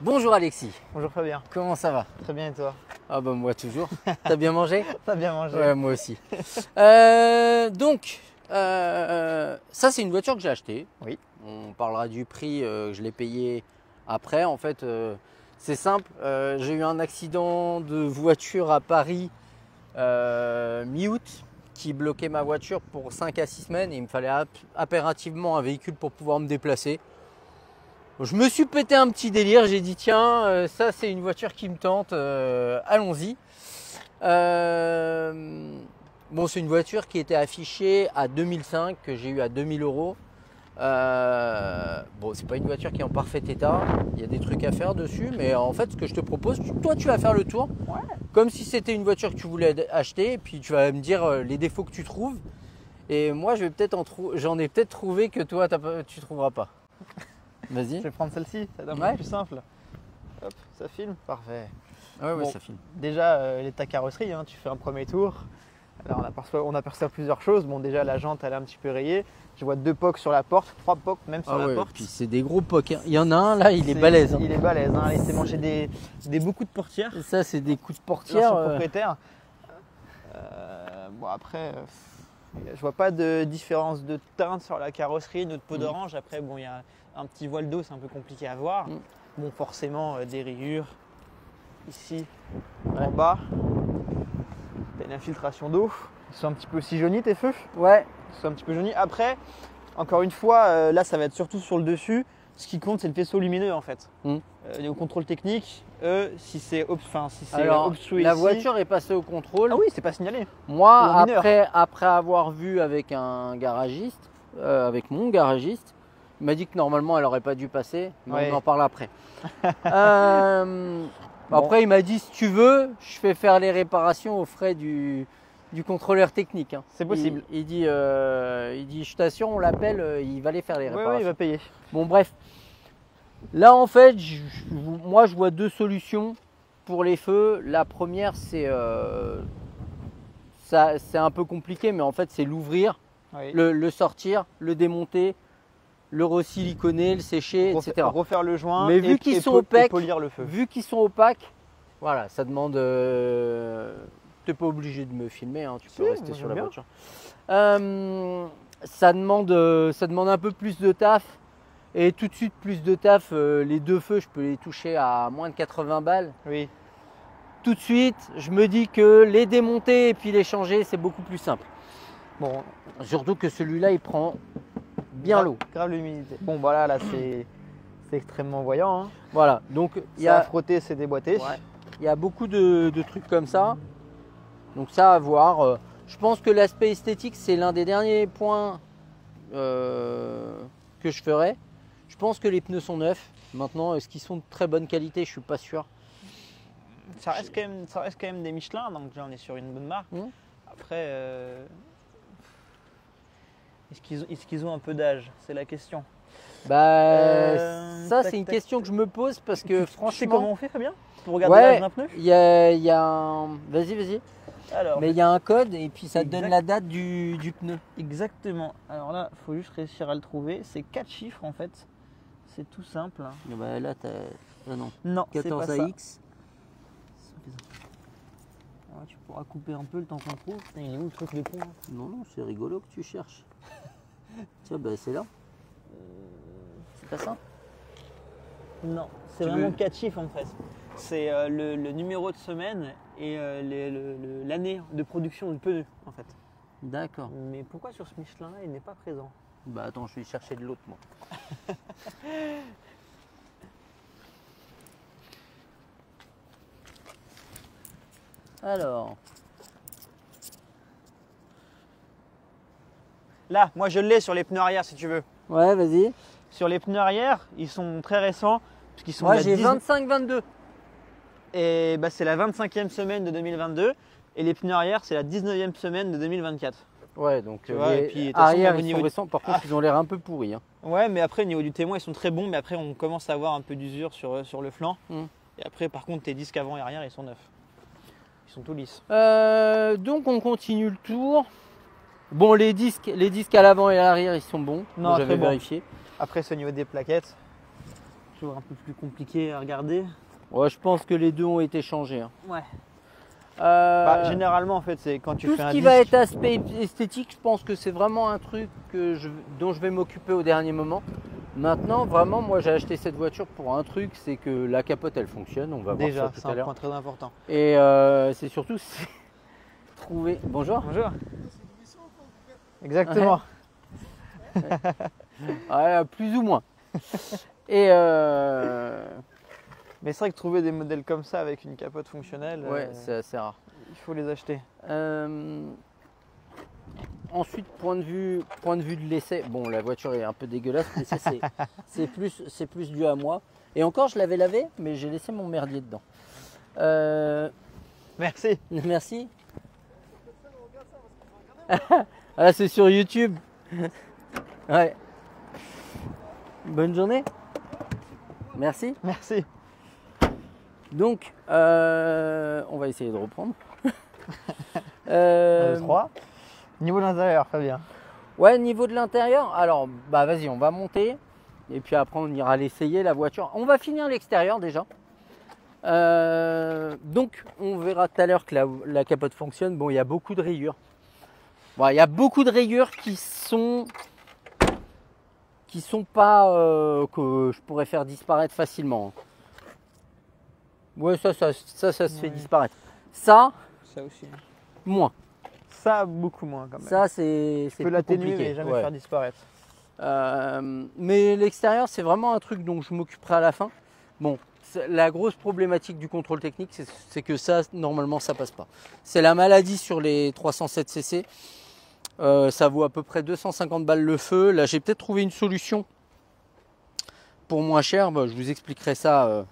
Bonjour Alexis. Bonjour Fabien. Comment ça va? Très bien et toi? Ah bah moi toujours. T'as bien mangé? T'as bien mangé? Ouais, moi aussi. Ça c'est une voiture que j'ai achetée. Oui. On parlera du prix, je l'ai payé après. En fait, c'est simple. J'ai eu un accident de voiture à Paris mi-août qui bloquait ma voiture pour 5 à 6 semaines et il me fallait impérativement un véhicule pour pouvoir me déplacer. Je me suis pété un petit délire, j'ai dit tiens, ça c'est une voiture qui me tente, allons-y. Bon, c'est une voiture qui était affichée à 2005, que j'ai eu à 2000 euros. Bon, c'est pas une voiture qui est en parfait état, il y a des trucs à faire dessus, mais en fait ce que je te propose, toi tu vas faire le tour, Ouais. comme si c'était une voiture que tu voulais acheter, et puis tu vas me dire les défauts que tu trouves. Et moi j'en ai peut-être trouvé que toi tu trouveras pas. Vas-y. Je vais prendre celle-ci, ça doit Ouais. être plus simple. Hop, ça filme. Parfait. Ouais, Bon. ça filme. Déjà, l'état carrosserie, hein, tu fais un premier tour. Alors on aperçoit plusieurs choses. Bon, déjà la jante elle est un petit peu rayée. Je vois 2 pocs sur la porte, 3 pocs même sur la porte. Puis c'est des gros pocs, hein. Il y en a un là, il est balèze. Hein. Il est balèze, hein. Il s'est mangé des beaucoup de portières. Et ça c'est des coups de portière. L'ancien propriétaire. Bon après, je vois pas de différence de teinte sur la carrosserie, une autre peau d'orange. Après bon, il y a un petit voile d'eau, c'est un peu compliqué à voir. Bon, forcément des rayures ici en bas. T'as une infiltration d'eau. Ils sont un petit peu aussi jaunis tes feux. Ouais. Ils sont un petit peu jaunis. Après, encore une fois, là ça va être surtout sur le dessus. Ce qui compte c'est le faisceau lumineux en fait. Au contrôle technique, si c'est obstrué la ici, voiture est passée au contrôle. ah oui, c'est pas signalé. Moi, après avoir vu avec un garagiste, avec mon garagiste, il m'a dit que normalement elle n'aurait pas dû passer, mais Ouais. on en parle après. Après, il m'a dit si tu veux, je fais faire les réparations aux frais du contrôleur technique. Hein. C'est possible. Il dit je t'assure, on l'appelle, il va aller faire les réparations. Oui, il va payer. Bon, bref. Là, en fait, moi, je vois 2 solutions pour les feux. La première, c'est un peu compliqué, mais en fait, c'est l'ouvrir, Oui. le sortir, le démonter, le resiliconer, le sécher, etc. Refaire le joint. Mais vu qu'ils sont opaques, polir le feu. vu qu'ils sont opaques, voilà, ça demande. T'es pas obligé de me filmer, hein, tu peux rester sur la voiture. Ça demande un peu plus de taf. Et tout de suite, plus de taf, les 2 feux, je peux les toucher à moins de 80 balles. Oui. Tout de suite, je me dis que les démonter et puis les changer, c'est beaucoup plus simple. Bon. Surtout que celui-là, il prend bien l'eau. Grave l'humidité. Bon, voilà, là, c'est extrêmement voyant. Hein. Voilà, donc il y Ça a a frotté, c'est déboîté. ouais, il y a beaucoup de trucs comme ça. Donc ça à voir. Je pense que l'aspect esthétique, c'est l'un des derniers points que je ferai. Je pense que les pneus sont neufs. Maintenant, est-ce qu'ils sont de très bonne qualité? Je suis pas sûr. Ça reste quand même des Michelin, donc là, on est sur une bonne marque. Après, est-ce qu'ils ont un peu d'âge? C'est la question. Ça, c'est une question que je me pose parce que franchement. Tu sais comment on fait, Fabien, pour regarder l'âge d'un pneu? Il y a un. Vas-y. Alors, mais il y a un code et puis ça te donne la date du pneu. Exactement. Alors là, il faut juste réussir à le trouver. C'est 4 chiffres en fait. C'est tout simple. Bah là, t'as. Ah non. Non, c'est pas ça. 14AX. Ouais, tu pourras couper un peu le temps qu'on trouve. Putain, il est où le truc de con hein? Non, c'est rigolo que tu cherches. Tiens, bah c'est là. C'est pas ça? Non, c'est vraiment 4 chiffres en fait. C'est le numéro de semaine et l'année de production du pneu en fait. D'accord. Mais pourquoi sur ce Michelin là il n'est pas présent? Bah attends, je vais chercher de l'autre moi. Alors. Là, moi je l'ai sur les pneus arrière si tu veux. Ouais, vas-y. Sur les pneus arrière, ils sont très récents. Parce qu'ils sont moi j'ai 25-22. Et bah, c'est la 25e semaine de 2022. Et les pneus arrière, c'est la 19e semaine de 2024. Ouais, donc tu vois, les et puis, arrière ils sont récents. Par contre, ils ont l'air un peu pourris. Hein. Ouais, mais après, au niveau du témoin, ils sont très bons. Mais après, on commence à avoir un peu d'usure sur le flanc. Et après, par contre, tes disques avant et arrière, ils sont neufs. Ils sont tout lisses. Donc, on continue le tour. Bon, les disques à l'avant et à l'arrière, ils sont bons. Non, j'avais vérifié. Après, c'est au niveau des plaquettes. toujours un peu plus compliqué à regarder. Ouais, je pense que les deux ont été changés. Hein. Ouais. Généralement, en fait, c'est quand tu tout fais ce un qui disque. va être aspect esthétique, je pense que c'est vraiment un truc dont je vais m'occuper au dernier moment. Maintenant, vraiment, moi j'ai acheté cette voiture pour un truc, c'est que la capote elle fonctionne, on va Déjà, voir ça c'est tout à un l'heure. point très important. Et c'est surtout trouver. Bonjour. Bonjour. Exactement. Ouais, plus ou moins. Et Mais c'est vrai que trouver des modèles comme ça avec une capote fonctionnelle, ouais, c'est assez rare. il faut les acheter. Ensuite, point de vue de l'essai, bon, la voiture est un peu dégueulasse, mais ça, c'est plus dû à moi. Et encore, je l'avais lavé, mais j'ai laissé mon merdier dedans. Merci. Merci. Ah, c'est sur YouTube. Ouais. Bonne journée. Merci. Merci. Donc, on va essayer de reprendre. 3. Niveau de l'intérieur, Fabien. Ouais, niveau de l'intérieur, alors bah vas-y, on va monter et puis après on ira l'essayer la voiture. On va finir l'extérieur déjà. Donc on verra tout à l'heure que la capote fonctionne. Bon, il y a beaucoup de rayures. Bon, il y a beaucoup de rayures qui sont pas que je pourrais faire disparaître facilement. Ouais, ça se fait disparaître. Ça aussi. moins. Ça, beaucoup moins quand même. Ça, c'est Tu peux l'atténuer mais jamais faire disparaître. Mais l'extérieur, c'est vraiment un truc dont je m'occuperai à la fin. Bon, la grosse problématique du contrôle technique, c'est que ça, normalement, ça passe pas. C'est la maladie sur les 307 cc. Ça vaut à peu près 250 balles le feu. Là, j'ai peut-être trouvé une solution pour moins cher. Bah, je vous expliquerai ça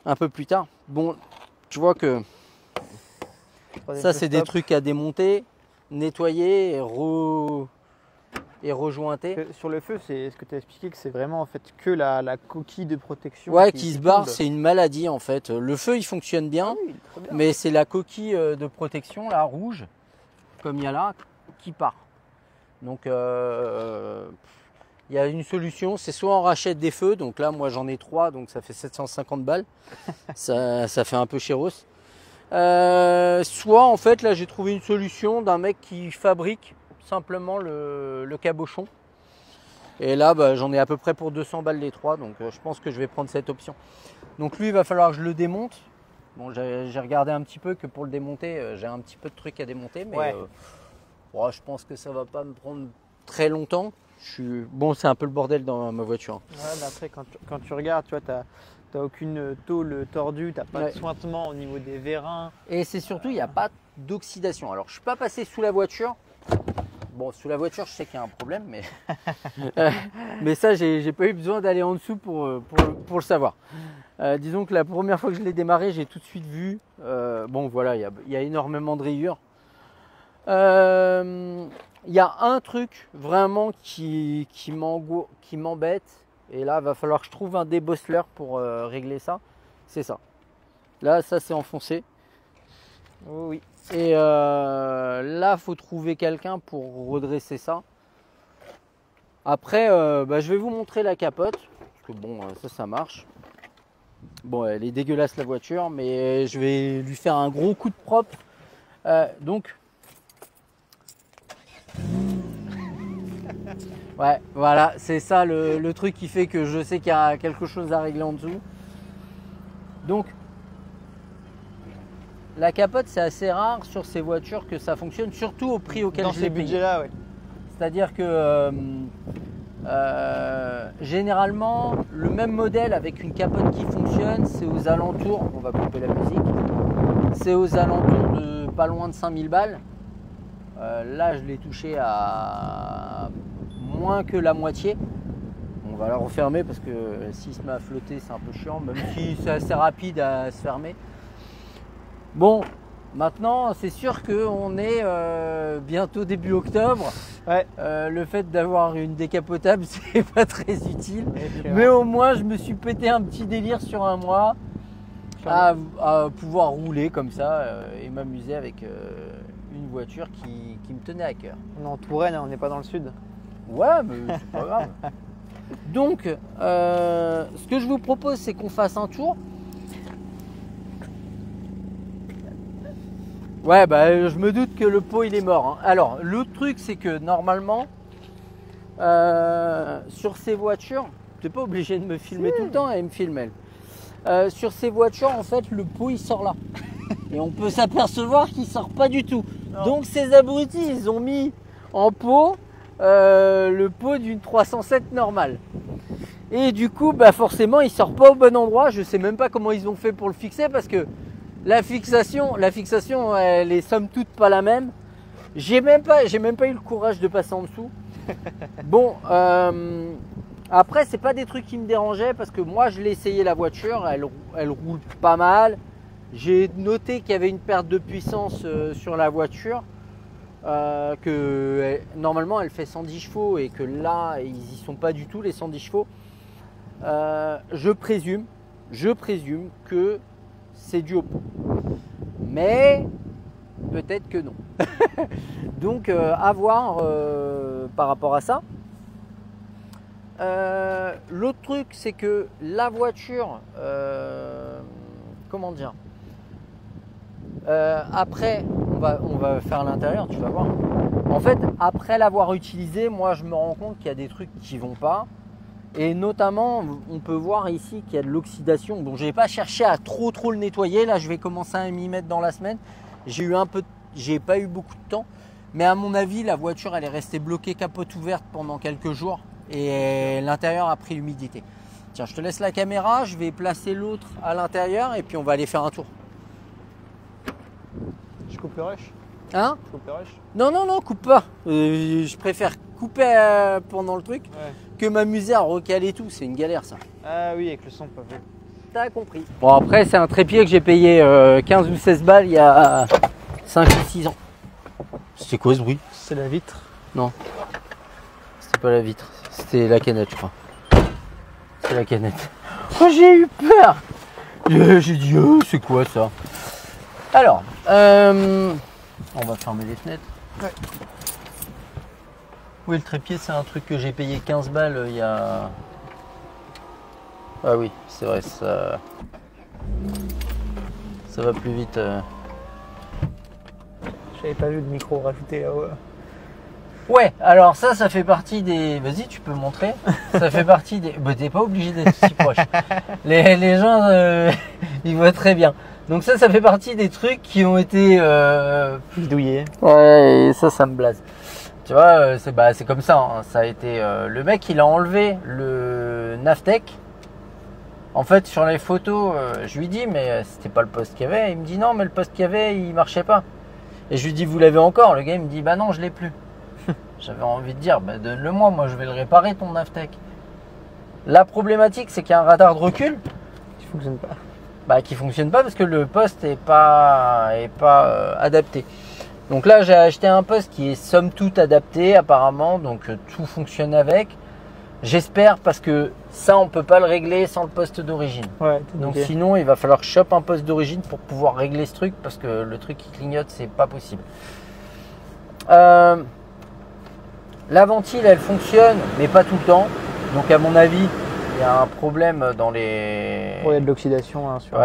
un peu plus tard. Bon, tu vois que ça, c'est des trucs à démonter, nettoyer et rejointer. Sur le feu, c'est ce que tu as expliqué, que c'est vraiment en fait que la coquille de protection. Ouais, qui se barre, c'est une maladie en fait. Le feu, il fonctionne bien, oui, très bien. mais c'est la coquille de protection, là, rouge, comme il y a là, qui part. Donc, il y a une solution, c'est soit on rachète des feux, donc là, moi j'en ai 3, donc ça fait 750 balles. ça fait un peu chéros. Soit en fait là j'ai trouvé une solution d'un mec qui fabrique simplement le cabochon et là bah, j'en ai à peu près pour 200 balles les 3, donc je pense que je vais prendre cette option. Donc lui il va falloir que je le démonte. Bon, j'ai regardé un petit peu que pour le démonter j'ai un petit peu de trucs à démonter, mais ouais. Je pense que ça va pas me prendre très longtemps. Bon, c'est un peu le bordel dans ma voiture. Ouais, mais après quand tu regardes, tu vois, t'as aucune tôle tordue, t'as pas de sointement au niveau des vérins. Et c'est surtout, il n'y a pas d'oxydation. Alors, je ne suis pas passé sous la voiture. Bon, sous la voiture, je sais qu'il y a un problème, mais ça, j'ai pas eu besoin d'aller en dessous pour le savoir. Disons que la première fois que je l'ai démarré, j'ai tout de suite vu. Bon, voilà, il y a énormément de rayures. Il y a un truc vraiment qui m'embête. Et là, il va falloir que je trouve un débosseleur pour régler ça. C'est ça. Là, ça c'est enfoncé. Oh, oui. Et là, il faut trouver quelqu'un pour redresser ça. Après, je vais vous montrer la capote. Parce que bon, ça marche. Bon, elle est dégueulasse la voiture, mais je vais lui faire un gros coup de propre. Donc... Ouais, voilà, c'est ça le truc qui fait que je sais qu'il y a quelque chose à régler en dessous. Donc, la capote, c'est assez rare sur ces voitures que ça fonctionne, surtout au prix auquel je l'ai payé. Dans ces budgets-là, oui. C'est-à-dire que généralement, le même modèle avec une capote qui fonctionne, c'est aux alentours, on va couper la musique, c'est aux alentours de pas loin de 5000 balles. Là, je l'ai touché à moins que la moitié. On va la refermer parce que s'il se met à flotter, c'est un peu chiant, même si c'est assez rapide à se fermer. Bon, maintenant, c'est sûr qu'on est bientôt début octobre. Ouais. Le fait d'avoir une décapotable, c'est pas très utile. Mais au moins, je me suis pété un petit délire sur un mois à pouvoir rouler comme ça et m'amuser avec une voiture qui me tenait à cœur. On est en Touraine, on n'est pas dans le sud. Ouais, mais c'est pas grave. Donc, ce que je vous propose, c'est qu'on fasse un tour. Ouais, bah, je me doute que le pot, il est mort. Hein. Alors, l'autre truc, c'est que normalement, sur ces voitures, tu n'es pas obligé de me filmer tout le temps, elle me filme elle. Sur ces voitures, en fait, le pot, il sort là. Et on peut s'apercevoir qu'il sort pas du tout. Non. Donc, ces abrutis, ils ont mis en pot le pot d'une 307 normale. Et du coup, bah forcément, il sort pas au bon endroit. Je sais même pas comment ils ont fait pour le fixer parce que la fixation, elle est somme toute pas la même. J'ai même pas eu le courage de passer en dessous. Bon, après, c'est pas des trucs qui me dérangeaient parce que moi, je l'ai essayé la voiture, elle roule pas mal. J'ai noté qu'il y avait une perte de puissance sur la voiture. Que normalement elle fait 110 chevaux et que là ils y sont pas du tout les 110 chevaux. Je présume que c'est dû au pot, mais peut-être que non. Donc à voir par rapport à ça. L'autre truc, c'est que la voiture, comment dire, après on va faire l'intérieur, tu vas voir. En fait, après l'avoir utilisé, moi je me rends compte qu'il y a des trucs qui vont pas. Et notamment, on peut voir ici qu'il y a de l'oxydation. Bon, je n'ai pas cherché à trop le nettoyer. Là, je vais commencer à m'y mettre dans la semaine. J'ai pas eu beaucoup de temps. Mais à mon avis, la voiture, elle est restée bloquée capote ouverte pendant quelques jours. Et l'intérieur a pris l'humidité. Tiens, je te laisse la caméra. Je vais placer l'autre à l'intérieur et puis on va aller faire un tour. Je coupe le rush. Hein? Je coupe le rush. Non, coupe pas. Je préfère couper pendant le truc que m'amuser à recaler tout. C'est une galère, ça. Ah oui, avec le son pas fait. T'as compris. Bon, après, c'est un trépied que j'ai payé 15 ou 16 balles il y a 5 ou 6 ans. C'était quoi ce bruit? C'est la vitre. Non. C'était pas la vitre. C'était la canette, je crois. C'est la canette. Oh, j'ai eu peur. J'ai dit, c'est quoi ça? Alors, on va fermer les fenêtres. Ouais. Oui, le trépied, c'est un truc que j'ai payé 15 balles il y a... Ah oui, c'est vrai, ça va plus vite. J'avais pas vu le micro rajouté là-haut. Ouais, alors ça fait partie des... Vas-y, tu peux montrer. Ça fait partie des... Bah, t'es pas obligé d'être si proche. Les gens, ils voient très bien. Donc ça fait partie des trucs qui ont été... Bidouillés. Ouais, et ça me blase. Tu vois, c'est comme ça. Hein. Ça a été... le mec, il a enlevé le Navtec. En fait, sur les photos, je lui dis, mais c'était pas le poste qu'il y avait. Il me dit, non, mais le poste qu'il y avait, il marchait pas. Et je lui dis, vous l'avez encore? Le gars, il me dit, bah non, je l'ai plus. J'avais envie de dire, bah donne-le moi, moi je vais le réparer ton Navtec. La problématique, c'est qu'il y a un radar de recul qui fonctionne pas. Bah, qui fonctionne pas parce que le poste est pas adapté. Donc là, j'ai acheté un poste qui est somme toute adapté apparemment, donc tout fonctionne avec. J'espère parce que ça, on peut pas le régler sans le poste d'origine. Ouais, donc sinon, il va falloir que je chope un poste d'origine pour pouvoir régler ce truc parce que le truc qui clignote, c'est pas possible. La ventile, elle fonctionne, mais pas tout le temps. Donc à mon avis, il y a un problème dans les... Ouais, il y a de l'oxydation. Hein, sur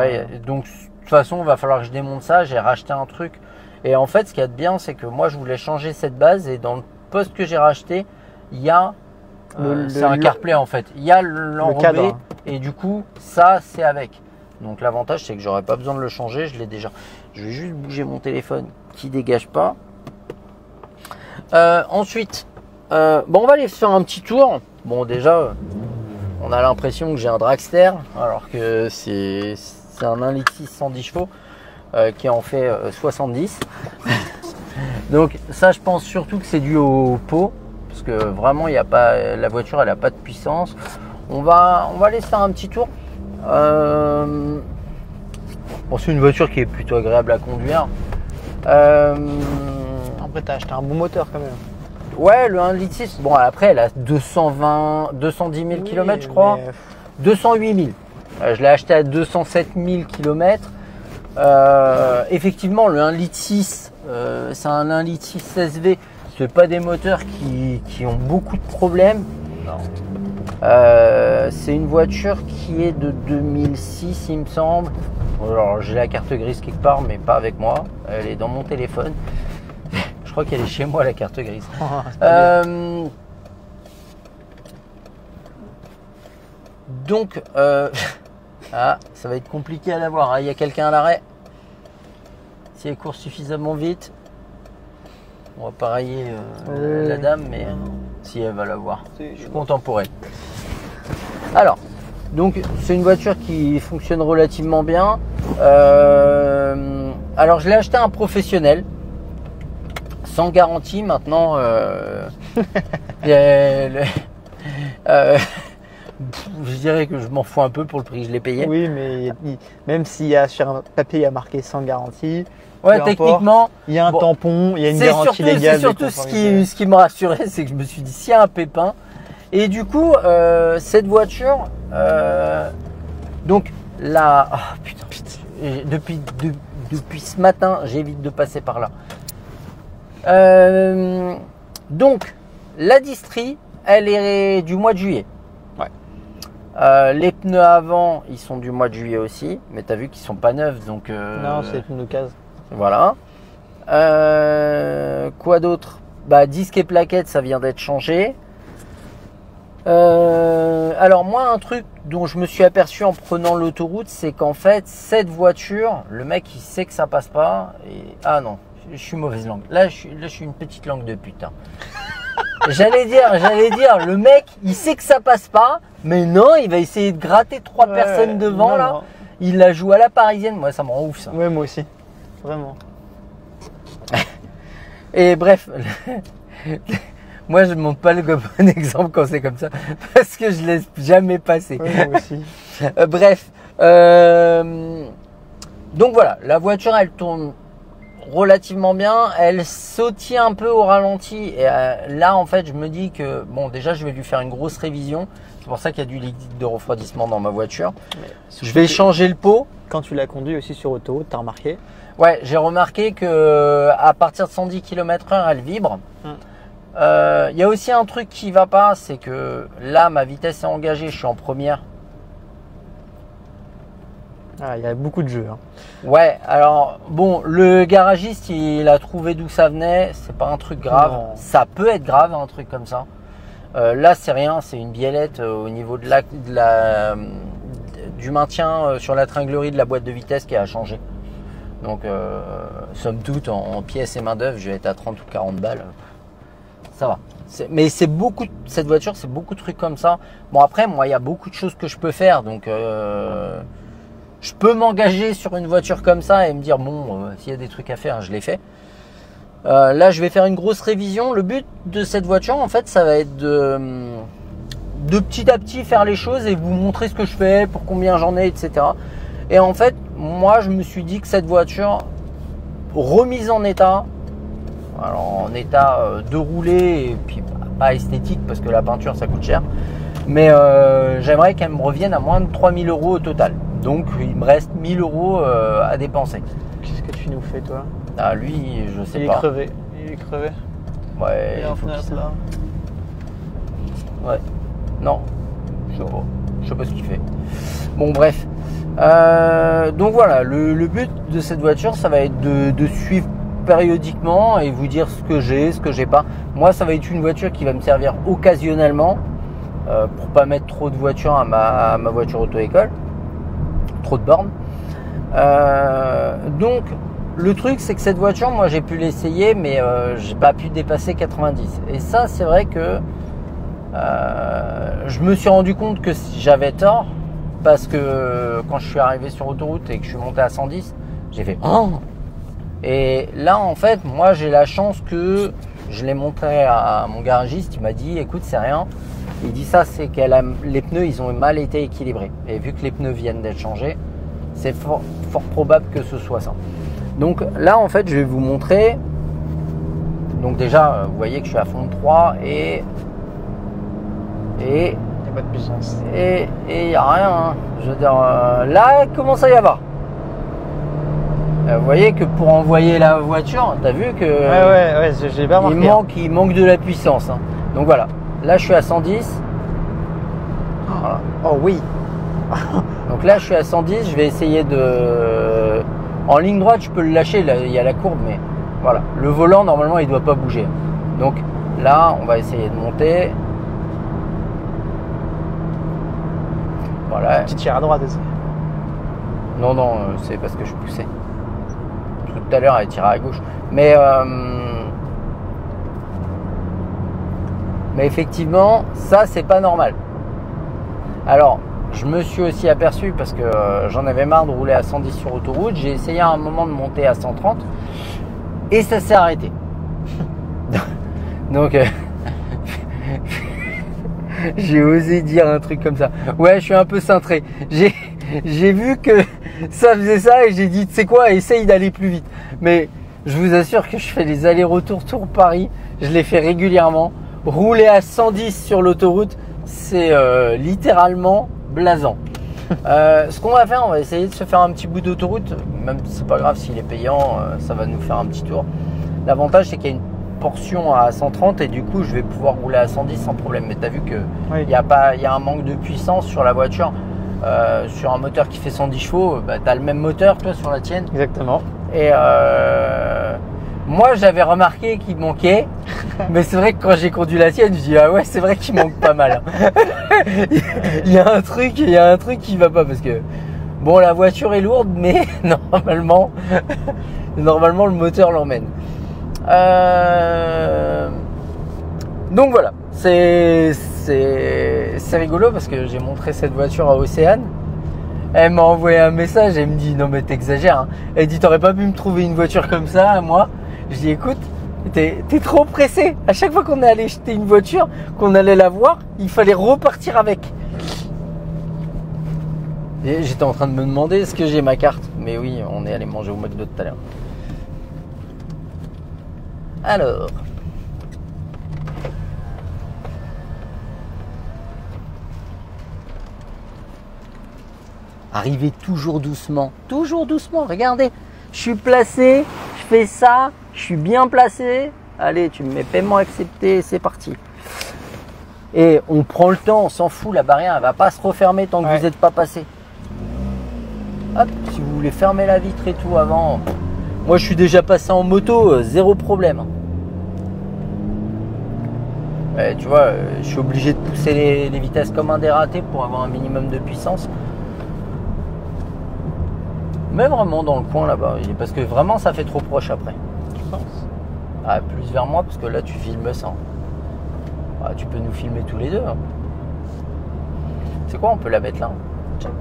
donc de toute façon, il va falloir que je démonte ça. J'ai racheté un truc. Et en fait, ce qu'il y a de bien, c'est que moi, je voulais changer cette base. Et dans le poste que j'ai racheté, il y a... c'est un CarPlay en fait. Il y a l'enrobé. Et du coup, ça, c'est avec. Donc l'avantage, c'est que j'aurais pas besoin de le changer. Je l'ai déjà. Je vais juste bouger mon téléphone qui dégage pas. Ensuite... bon, on va aller faire un petit tour. Bon, déjà, on a l'impression que j'ai un dragster, alors que c'est un 1,6 litre 110 chevaux qui en fait 70. Donc ça, je pense surtout que c'est dû au pot, parce que vraiment, il y a pas, la voiture, elle a pas de puissance. On va aller se faire un petit tour. Bon, c'est une voiture qui est plutôt agréable à conduire. Après, t'as acheté un bon moteur quand même. Ouais, le 1,6 litre. Bon, après, elle a 210 000 km, je crois. Mais... 208 000. Je l'ai acheté à 207 000 km. Effectivement, le 1,6 litre, c'est un 1,6 litre SV. Ce pas des moteurs qui ont beaucoup de problèmes. Non. C'est une voiture qui est de 2006, il me semble. Alors, j'ai la carte grise quelque part, mais pas avec moi. Elle est dans mon téléphone. Je crois qu'elle est chez moi, la carte grise. Donc, ah, ça va être compliqué à l'avoir. Hein. Il y a quelqu'un à l'arrêt. Si elle court suffisamment vite, on va pas railler la dame, mais si elle va l'avoir. Je suis content pour elle. Alors, donc c'est une voiture qui fonctionne relativement bien. Alors, je l'ai acheté à un professionnel, sans garantie. Maintenant, je dirais que je m'en fous un peu pour le prix que je l'ai payé. Oui, mais même s'il y a sur un papier, il y a marqué sans garantie. Ouais, techniquement, il y a un tampon, il y a une garantie légale. C'est surtout ce qui me rassurait, c'est que je me suis dit s'il y a un pépin. Et du coup, cette voiture, donc là, oh, putain, depuis ce matin, j'évite de passer par là. Donc, la distrie, elle est du mois de juillet. Les pneus avant, ils sont du mois de juillet aussi, mais tu as vu qu'ils sont pas neufs, donc. Non, c'est les pneus d'occasion. Voilà. Quoi d'autre? Bah, disque et plaquettes, ça vient d'être changé. Alors moi, un truc dont je me suis aperçu en prenant l'autoroute, c'est qu'en fait, cette voiture, le mec, il sait que ça passe pas. Et... Ah non, je suis mauvaise langue. Là, je suis une petite langue de putain. J'allais dire, le mec, il sait que ça passe pas, mais non, il va essayer de gratter trois personnes devant, là. Non. Il la joue à la parisienne. Moi, ça me rend ouf, ça. Ouais, moi aussi. Vraiment. Et bref, moi, je ne montre pas le bon exemple quand c'est comme ça, parce que je laisse jamais passer. Ouais, moi aussi. Bref. Donc voilà, la voiture, elle tourne relativement bien, elle sautille un peu au ralenti et là en fait je me dis que bon, déjà je vais lui faire une grosse révision, c'est pour ça qu'il y a du liquide de refroidissement dans ma voiture. Je vais changer le pot. Quand tu l'as conduit aussi sur autoroute, t'as remarqué? Ouais, j'ai remarqué que à partir de 110 km/h elle vibre. Il y a aussi un truc qui va pas, c'est que là ma vitesse est engagée, je suis en première. Ah, il y a beaucoup de jeux. Hein. Ouais, alors bon, le garagiste il a trouvé d'où ça venait, c'est pas un truc grave. Non. Ça peut être grave, un truc comme ça. Là, c'est rien, c'est une biellette au niveau du maintien sur la tringlerie de la boîte de vitesse qui a changé. Donc, somme toute, en pièces et main d'œuvre, je vais être à 30 ou 40 balles. Ça va. Mais c'est beaucoup, cette voiture, c'est beaucoup de trucs comme ça. Bon, après, moi, il y a beaucoup de choses que je peux faire, donc. Je peux m'engager sur une voiture comme ça et me dire bon, s'il y a des trucs à faire, je les fais. Là, je vais faire une grosse révision. Le but de cette voiture, en fait, ça va être de petit à petit faire les choses et vous montrer ce que je fais, pour combien j'en ai, etc. Et en fait, moi, je me suis dit que cette voiture, remise en état, alors en état de rouler et puis pas esthétique parce que la peinture, ça coûte cher, mais j'aimerais qu'elle me revienne à moins de 3000 € au total. Donc il me reste 1000 € à dépenser. Qu'est-ce que tu nous fais, toi? Ah, lui, je sais pas. Il est crevé. Il est crevé. Ouais. Il est en fenêtre là. Ouais. Non. Je sais pas ce qu'il fait. Bon, bref. Donc voilà, le but de cette voiture, ça va être de suivre périodiquement et vous dire ce que j'ai, ce que j'ai pas. Moi, ça va être une voiture qui va me servir occasionnellement pour pas mettre trop de voitures à ma voiture auto-école. Trop de bornes. Donc le truc, c'est que cette voiture, moi j'ai pu l'essayer, mais j'ai pas pu dépasser 90. Et ça, c'est vrai que je me suis rendu compte que j'avais tort, parce que quand je suis arrivé sur autoroute et que je suis monté à 110, j'ai fait oh. Et là, en fait, moi j'ai la chance que je l'ai montré à mon garagiste. Il m'a dit écoute, c'est rien. Il dit ça, c'est que les pneus, ils ont mal été équilibrés. Et vu que les pneus viennent d'être changés, c'est fort probable que ce soit ça. Donc là, en fait, je vais vous montrer. Donc déjà, vous voyez que je suis à fond de 3 et il n'y a pas de puissance. Et il n'y a rien. Hein. Je veux dire, là, il commence à y avoir. Vous voyez que pour envoyer la voiture, tu as vu que ouais, j'ai pas remarqué. Il manque de la puissance. Hein. Donc voilà. Là, je suis à 110. Voilà. Oh oui. Donc là, je suis à 110. Je vais essayer de... En ligne droite, je peux le lâcher. Là, il y a la courbe, mais voilà. Le volant, normalement, il ne doit pas bouger. Donc là, on va essayer de monter. Voilà. Tu tires à droite aussi. Non, non, c'est parce que je poussais. Tout à l'heure, elle tirait à gauche. Mais effectivement, ça, c'est pas normal. Alors, je me suis aussi aperçu, parce que j'en avais marre de rouler à 110 sur autoroute, j'ai essayé à un moment de monter à 130 et ça s'est arrêté. Donc, j'ai osé dire un truc comme ça. Ouais, je suis un peu cintré. J'ai vu que ça faisait ça et j'ai dit, tu sais quoi, essaye d'aller plus vite. Mais je vous assure que je fais les allers-retours Tour Paris, je les fais régulièrement. Rouler à 110 sur l'autoroute, c'est littéralement blasant. Ce qu'on va faire, on va essayer de se faire un petit bout d'autoroute. Même si c'est pas grave s'il est payant, ça va nous faire un petit tour. L'avantage, c'est qu'il y a une portion à 130 et du coup, je vais pouvoir rouler à 110 sans problème. Mais tu as vu que il y a un manque de puissance sur la voiture. Sur un moteur qui fait 110 chevaux, bah, tu as le même moteur toi sur la tienne. Exactement. Et moi j'avais remarqué qu'il manquait, mais c'est vrai que quand j'ai conduit la tienne, je dis ah ouais c'est vrai qu'il manque pas mal. il y a un truc qui va pas parce que bon la voiture est lourde, mais normalement le moteur l'emmène. Donc voilà, c'est rigolo parce que j'ai montré cette voiture à Océane. Elle m'a envoyé un message, elle me dit non mais t'exagères. Hein. Elle dit t'aurais pas pu me trouver une voiture comme ça, moi. Je dis écoute, t'es trop pressé. À chaque fois qu'on est allé jeter une voiture, qu'on allait la voir, il fallait repartir avec. Et j'étais en train de me demander est-ce que j'ai ma carte. Mais oui, on est allé manger au McDo tout à l'heure. Alors. Arrivez toujours doucement, regardez, je suis placé, je fais ça, je suis bien placé, allez tu me mets paiement accepté, c'est parti. Et on prend le temps, on s'en fout, la barrière elle va pas se refermer tant que vous n'êtes pas passé. Hop, si vous voulez fermer la vitre et tout avant, moi je suis déjà passé en moto, zéro problème. Ouais, tu vois, je suis obligé de pousser les vitesses comme un dératé pour avoir un minimum de puissance. Mais vraiment dans le coin là-bas, parce que vraiment ça fait trop proche après. Tu penses? Ah, plus vers moi parce que là tu filmes ça. Ah, tu peux nous filmer tous les deux. Hein. C'est quoi, on peut la mettre là. Check.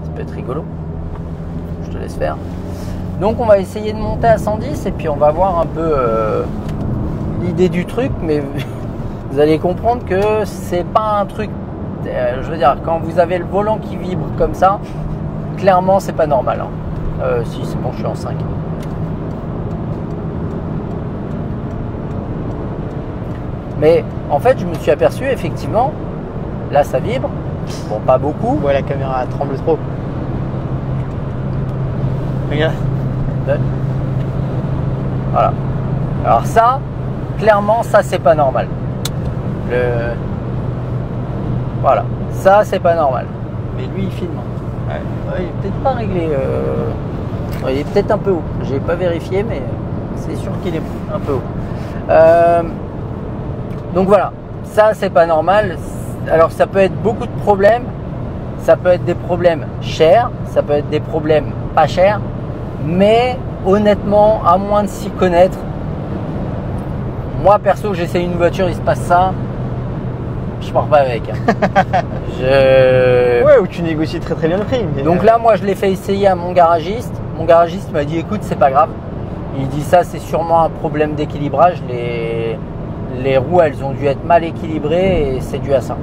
Ça peut être rigolo. Je te laisse faire. Donc on va essayer de monter à 110 et puis on va voir un peu l'idée du truc, mais vous allez comprendre que c'est pas un truc. Je veux dire, quand vous avez le volant qui vibre comme ça. Clairement, c'est pas normal. Hein. Si, c'est bon, je suis en 5. Mais en fait, je me suis aperçu, effectivement, là, ça vibre. Bon, pas beaucoup. Ouais, la caméra tremble trop. Regarde. Voilà. Alors ça, clairement, ça, c'est pas normal. Voilà. Ça, c'est pas normal. Mais lui, il filme. Ouais, il est peut-être pas réglé. Il est peut-être un peu haut. J'ai pas vérifié, mais c'est sûr qu'il est un peu haut. Donc voilà, ça c'est pas normal. Alors ça peut être beaucoup de problèmes. Ça peut être des problèmes chers, ça peut être des problèmes pas chers. Mais honnêtement, à moins de s'y connaître, moi perso, j'essaie une voiture, il se passe ça. Je pars pas avec. Ouais, ou tu négocies très bien le prix. Mais donc là, moi, je l'ai fait essayer à mon garagiste. Mon garagiste m'a dit, écoute, c'est pas grave. Il dit ça, c'est sûrement un problème d'équilibrage. Les roues, elles ont dû être mal équilibrées et c'est dû à ça.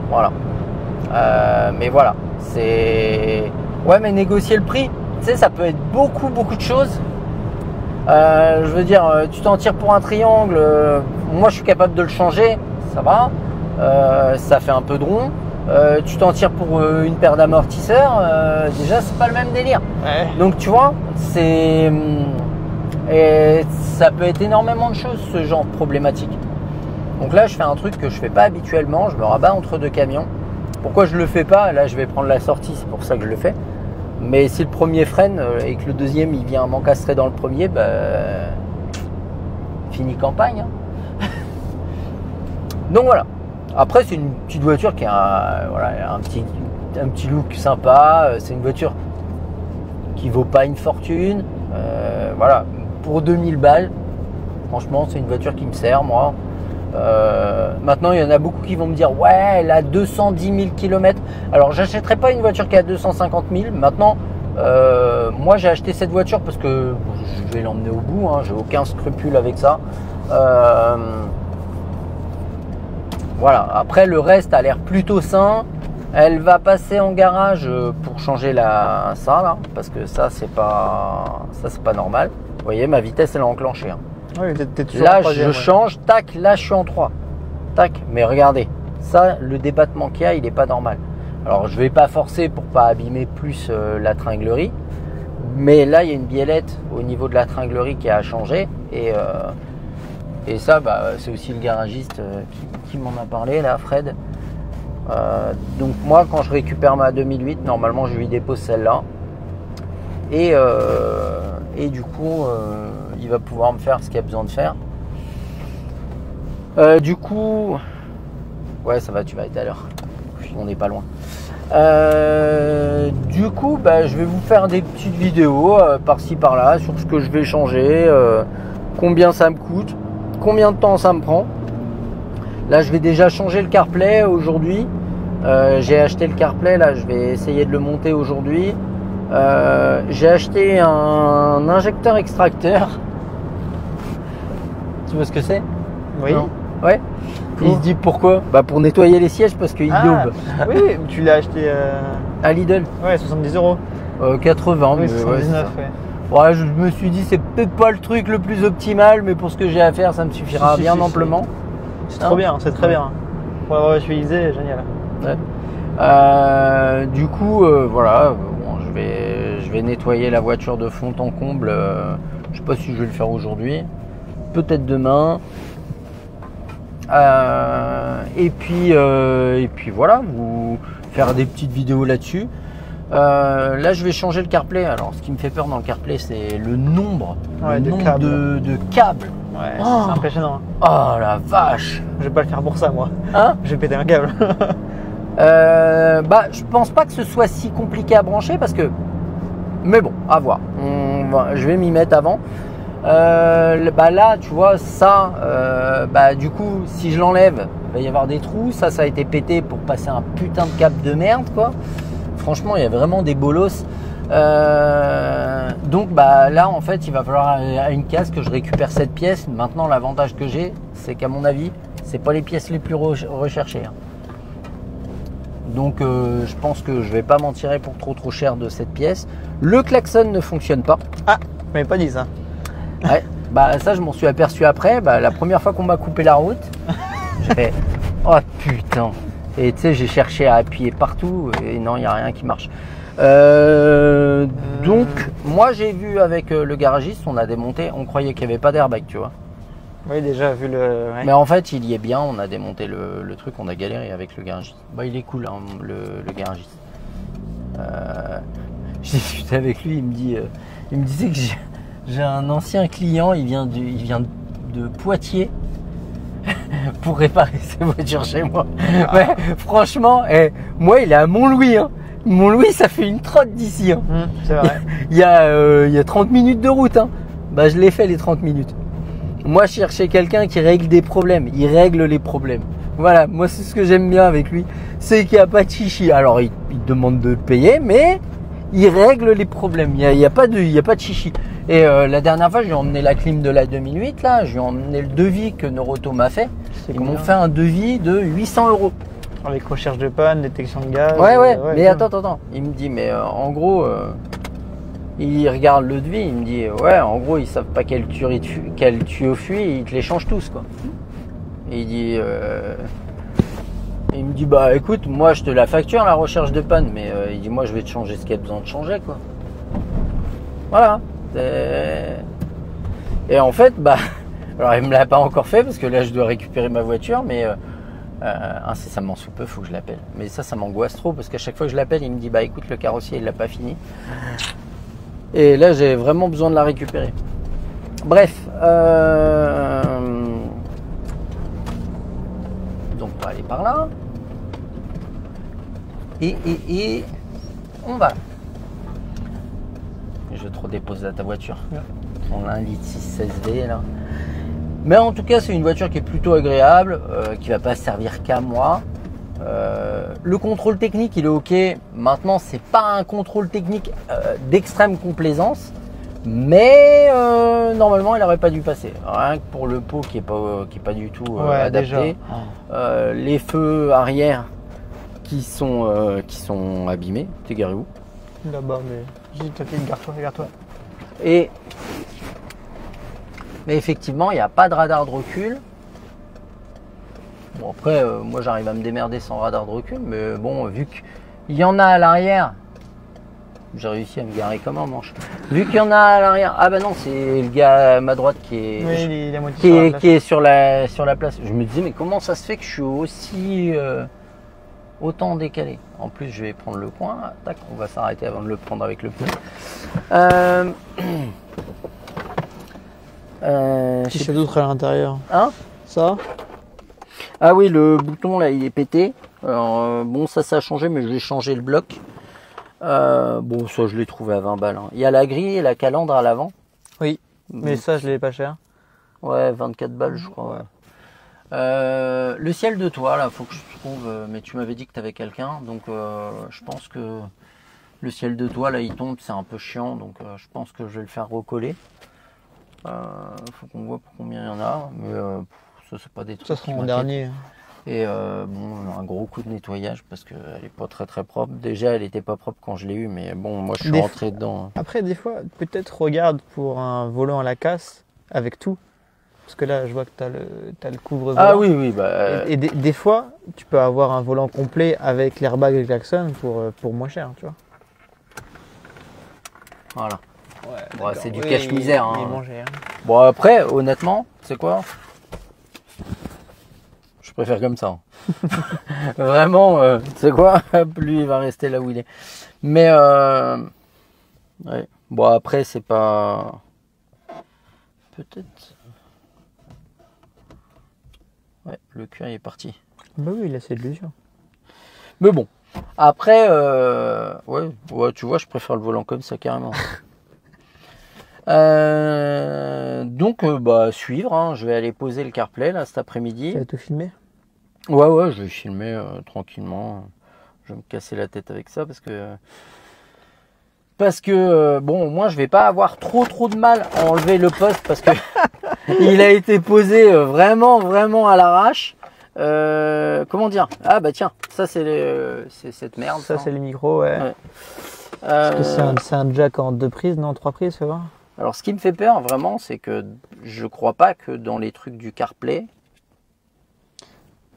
Voilà. Mais voilà, c'est... Ouais, mais négocier le prix, tu sais, ça peut être beaucoup de choses. Je veux dire, tu t'en tires pour un triangle. Moi, je suis capable de le changer. Ça va, ça fait un peu de rond. Tu t'en tires pour une paire d'amortisseurs, déjà c'est pas le même délire. Ouais. Donc tu vois, et ça peut être énormément de choses ce genre de problématique. Donc là, je fais un truc que je fais pas habituellement. Je me rabats entre deux camions. Pourquoi je le fais pas? Là, je vais prendre la sortie, c'est pour ça que je le fais. Mais si le premier freine et que le deuxième il vient m'encastrer dans le premier, bah, fini campagne. Hein. Donc voilà. Après, c'est une petite voiture qui a voilà, un petit look sympa. C'est une voiture qui vaut pas une fortune. Voilà, pour 2000 balles, franchement, c'est une voiture qui me sert, moi. Maintenant, il y en a beaucoup qui vont me dire ouais, elle a 210 000 km. Alors, j'achèterai pas une voiture qui a 250 000. Maintenant, moi, j'ai acheté cette voiture parce que je vais l'emmener au bout. Hein, j'ai aucun scrupule avec ça. Voilà. Après, le reste a l'air plutôt sain. Elle va passer en garage pour changer ça là, parce que ça c'est pas normal. Vous voyez, ma vitesse elle est enclenchée. Hein. Oui, t'es toujours là, en troisième, je change, tac, là je suis en 3. Tac, mais regardez, ça, le débattement qu'il y a, il n'est pas normal. Alors, je vais pas forcer pour pas abîmer plus la tringlerie, mais là, il y a une biellette au niveau de la tringlerie qui a changé, et ça, bah, c'est aussi le garagiste qui m'en a parlé, là, Fred. Donc moi, quand je récupère ma 2008, normalement, je lui dépose celle-là, et du coup, il va pouvoir me faire ce qu'il a besoin de faire. Du coup, ouais, ça va, tu vas être à l'heure. On n'est pas loin. Du coup, bah, je vais vous faire des petites vidéos par-ci par-là sur ce que je vais changer, combien ça me coûte, combien de temps ça me prend. Là, je vais déjà changer le CarPlay aujourd'hui. J'ai acheté le CarPlay, là, je vais essayer de le monter aujourd'hui. J'ai acheté un injecteur extracteur. Tu vois ce que c'est? Oui. Non. Ouais. Pour... Il se dit pourquoi? Bah pour nettoyer les sièges parce qu'il daube. Oui, tu l'as acheté à Lidl. Ouais, 70 €. 80. Oui, mais 79, ouais. Ouais, je me suis dit c'est peut-être pas le truc le plus optimal, mais pour ce que j'ai à faire, ça me suffira bien amplement. C'est trop bien, c'est très bien. Pour l'avoir utilisé, génial. Ouais. Du coup, voilà, bon, je vais nettoyer la voiture de fond en comble. Je sais pas si je vais le faire aujourd'hui, peut-être demain. Et puis voilà, vous faire des petites vidéos là-dessus. Là, je vais changer le CarPlay. Alors, ce qui me fait peur dans le CarPlay, c'est le nombre, de câbles. Ouais, c'est impressionnant. Oh la vache! Je vais pas le faire pour ça, moi. Hein? Je vais péter un câble. Bah, je pense pas que ce soit si compliqué à brancher parce que. Mais bon, à voir. Je vais m'y mettre avant. Bah là, tu vois, ça, bah du coup, si je l'enlève, il va y avoir des trous. Ça a été pété pour passer un putain de câble de merde, quoi. Franchement, il y a vraiment des bolos. Donc, bah là, en fait, il va falloir à une casse que je récupère cette pièce. Maintenant, l'avantage que j'ai, c'est qu'à mon avis, c'est pas les pièces les plus recherchées. Hein. Donc, je pense que je vais pas m'en tirer pour trop cher de cette pièce. Le klaxon ne fonctionne pas. Ah, tu m'avais pas dit ça. Ouais, bah ça je m'en suis aperçu après. Bah, la première fois qu'on m'a coupé la route, j'ai fait oh putain. Et tu sais, j'ai cherché à appuyer partout et non, il n'y a rien qui marche. Donc, moi j'ai vu avec le garagiste, on a démonté, on croyait qu'il n'y avait pas d'airbag, tu vois. Oui, déjà vu le. Ouais. Mais en fait, il y est bien, on a démonté le truc, on a galéré avec le garagiste. Bah, il est cool, hein, le garagiste. J'ai discuté avec lui, il me disait que j'ai un ancien client, il vient de Poitiers pour réparer ses voitures chez moi. Ah. Ouais, franchement, moi il est à Montlouis. Hein. Montlouis, ça fait une trotte d'ici. Hein. C'est vrai. Il y a 30 minutes de route. Hein. Bah, je l'ai fait les 30 minutes. Moi, je cherchais quelqu'un qui règle des problèmes. Il règle les problèmes. Voilà, moi c'est ce que j'aime bien avec lui. C'est qu'il n'y a pas de chichi. Alors, il demande de payer, mais il règle les problèmes. Il n'y a pas de chichi. Et la dernière fois, je lui ai emmené la clim de la 2008. Là, je lui ai emmené le devis que Neuroto m'a fait. Ils m'ont fait un devis de 800 €. Avec recherche de panne, détection de gaz. Ouais. Mais attends. Il me dit, mais en gros, il regarde le devis. Il me dit, ouais, en gros, ils savent pas quel tuyau fuit. Ils te les changent tous, quoi. Et il me dit, bah écoute, moi je te la facture la recherche de panne, mais il dit, moi je vais te changer ce qu'il y a besoin de changer, quoi. Voilà. Et en fait, bah Alors il me l'a pas encore fait parce que là je dois récupérer ma voiture, mais incessamment sous peu, faut que je l'appelle. Mais ça m'angoisse trop parce qu'à chaque fois que je l'appelle, il me dit bah écoute, le carrossier il l'a pas fini. Et là j'ai vraiment besoin de la récupérer. Bref, donc on va aller par là. Et on va. Je vais te redéposer à ta voiture. Ouais. On a un litre 616V là. Mais en tout cas, c'est une voiture qui est plutôt agréable, qui va pas servir qu'à moi. Le contrôle technique, il est ok. Maintenant, c'est pas un contrôle technique d'extrême complaisance, mais normalement, il aurait pas dû passer. Rien que pour le pot qui est pas du tout adapté. Les feux arrière qui sont abîmés. T'es garé où? Là-bas, mais regarde-toi. Mais effectivement, il n'y a pas de radar de recul. Bon, après, moi j'arrive à me démerder sans radar de recul, mais bon, vu qu'il y en a à l'arrière, j'ai réussi à me garer comme un manche. Vu qu'il y en a à l'arrière, ah bah non, c'est le gars à ma droite qui est sur la place. Je me disais, mais comment ça se fait que je suis aussi autant décalé? En plus, je vais prendre le coin. Tac, on va s'arrêter avant de le prendre avec le pneu. Qu'est-ce qu'il y a d'autre à l'intérieur? Hein? Ça? Ah oui, le bouton là, il est pété. Alors, bon, ça a changé, mais je l'ai changé le bloc. Bon, ça, je l'ai trouvé à 20 balles. Hein. Il y a la grille et la calandre à l'avant. Oui, mais ça, je l'ai pas cher. Ouais, 24 balles, je crois. Ouais. Le ciel de toit, là, faut que je trouve. Mais tu m'avais dit que tu avais quelqu'un, donc je pense que le ciel de toit, là, il tombe, c'est un peu chiant, donc je pense que je vais le faire recoller. Faut qu'on voit pour combien il y en a, mais ça, c'est pas des trucs. Ça sera en dernier. Et bon, un gros coup de nettoyage parce qu'elle est pas très très propre. Déjà, elle était pas propre quand je l'ai eu, mais bon, moi je suis rentré dedans. Après, des fois, peut-être regarde pour un volant à la casse avec tout. Parce que là, je vois que tu as le couvre-volant. Ah oui. Bah, et des fois, tu peux avoir un volant complet avec l'airbag et le klaxon pour moins cher, tu vois. Voilà. Ouais, bon, c'est du cache-misère. Il est mangé, hein. Bon, après, honnêtement, c'est quoi? Je préfère comme ça. Vraiment, c'est quoi? Lui, il va rester là où il est. Mais, ouais. Bon, après, c'est pas... Peut-être... Ouais, le cuir il est parti. Bah oui, il a cette illusion. Mais bon, après, ouais, tu vois, je préfère le volant comme ça carrément. Donc, bah, suivre. Hein, je vais aller poser le CarPlay là cet après-midi. Tu vas tout filmer? Ouais, je vais filmer tranquillement. Je vais me casser la tête avec ça parce que bon, moi je vais pas avoir trop de mal à enlever le poste parce que il a été posé vraiment à l'arrache. Comment dire? Ah bah tiens, ça c'est cette merde. Ça c'est le micro, ouais. Parce que c'est un jack en 2 prises, non 3 prises, c'est vrai? Alors ce qui me fait peur vraiment, c'est que je crois pas que dans les trucs du CarPlay.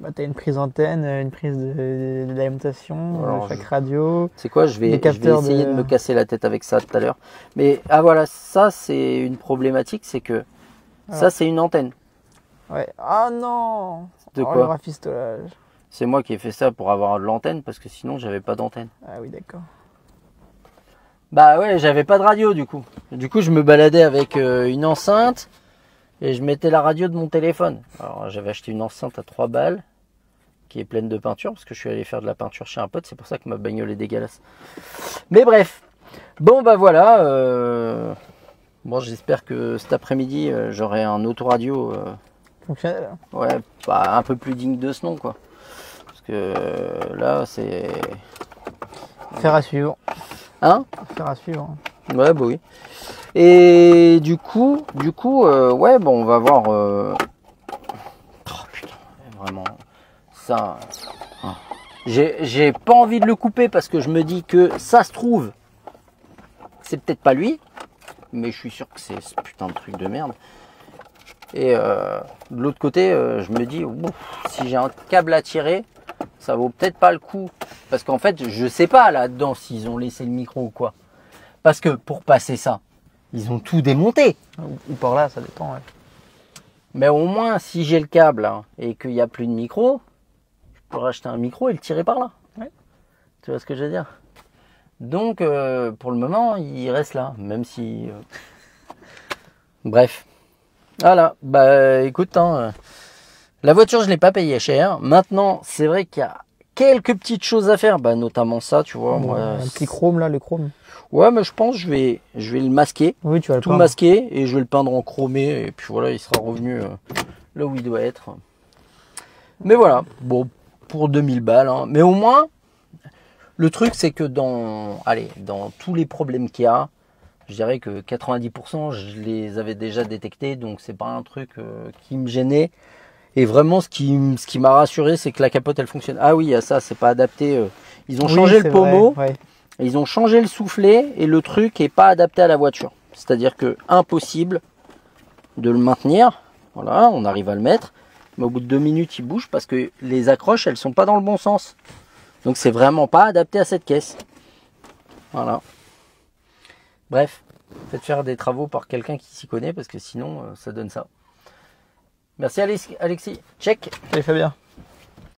Bah, tu as une prise antenne, une prise d'alimentation, chaque radio. C'est quoi, je vais essayer de me casser la tête avec ça tout à l'heure. Mais voilà, ça c'est une problématique, c'est que ça c'est une antenne. Ouais. Ah non. De quoi? Le rafistolage. C'est moi qui ai fait ça pour avoir de l'antenne parce que sinon j'avais pas d'antenne. Ah oui, d'accord. Bah ouais, j'avais pas de radio du coup. Du coup, je me baladais avec une enceinte. Et je mettais la radio de mon téléphone. Alors j'avais acheté une enceinte à 3 balles qui est pleine de peinture parce que je suis allé faire de la peinture chez un pote. C'est pour ça que ma bagnole est dégueulasse. Mais bref. Bon bah voilà. Bon, j'espère que cet après-midi j'aurai un autoradio. Fonctionnel. Ouais, bah, un peu plus digne de ce nom quoi. Parce que là c'est... Faire à suivre. Hein? Faire à suivre. Ouais, bah oui. Et du coup, ouais, bon, on va voir. Oh putain, vraiment, ça. J'ai pas envie de le couper parce que je me dis que ça se trouve, c'est peut-être pas lui, mais je suis sûr que c'est ce putain de truc de merde. Et de l'autre côté, je me dis, si j'ai un câble à tirer, ça vaut peut-être pas le coup. Parce qu'en fait, je sais pas là-dedans s'ils ont laissé le micro ou quoi. Parce que pour passer ça, ils ont tout démonté. Ou par là, ça dépend. Ouais. Mais au moins, si j'ai le câble hein, et qu'il n'y a plus de micro, je peux racheter un micro et le tirer par là. Ouais. Tu vois ce que je veux dire? Donc, pour le moment, il reste là, même si... Bref. Voilà, bah écoute, hein, la voiture, je ne l'ai pas payée cher. Maintenant, c'est vrai qu'il y a quelques petites choses à faire, bah, notamment ça, tu vois. Moi, un petit chrome là, le chrome. Ouais, mais je pense que je vais le masquer. Oui, tu vas le tout peindre. masquer et je vais le peindre en chromé et puis voilà, il sera revenu là où il doit être. Mais voilà, bon, pour 2000 balles. Hein. Mais au moins, le truc c'est que dans tous les problèmes qu'il y a, je dirais que 90% je les avais déjà détectés, donc c'est pas un truc qui me gênait. Et vraiment, ce qui m'a rassuré, c'est que la capote elle fonctionne. Ah oui, à ça, c'est pas adapté. Ils ont changé le pommeau. Vrai, ouais. Ils ont changé le soufflet et le truc n'est pas adapté à la voiture. C'est-à-dire que impossible de le maintenir. Voilà, on arrive à le mettre. Mais au bout de 2 minutes, il bouge parce que les accroches, elles sont pas dans le bon sens. Donc c'est vraiment pas adapté à cette caisse. Voilà. Bref, faites faire des travaux par quelqu'un qui s'y connaît parce que sinon, ça donne ça. Merci Alexis. Check. Salut Fabien.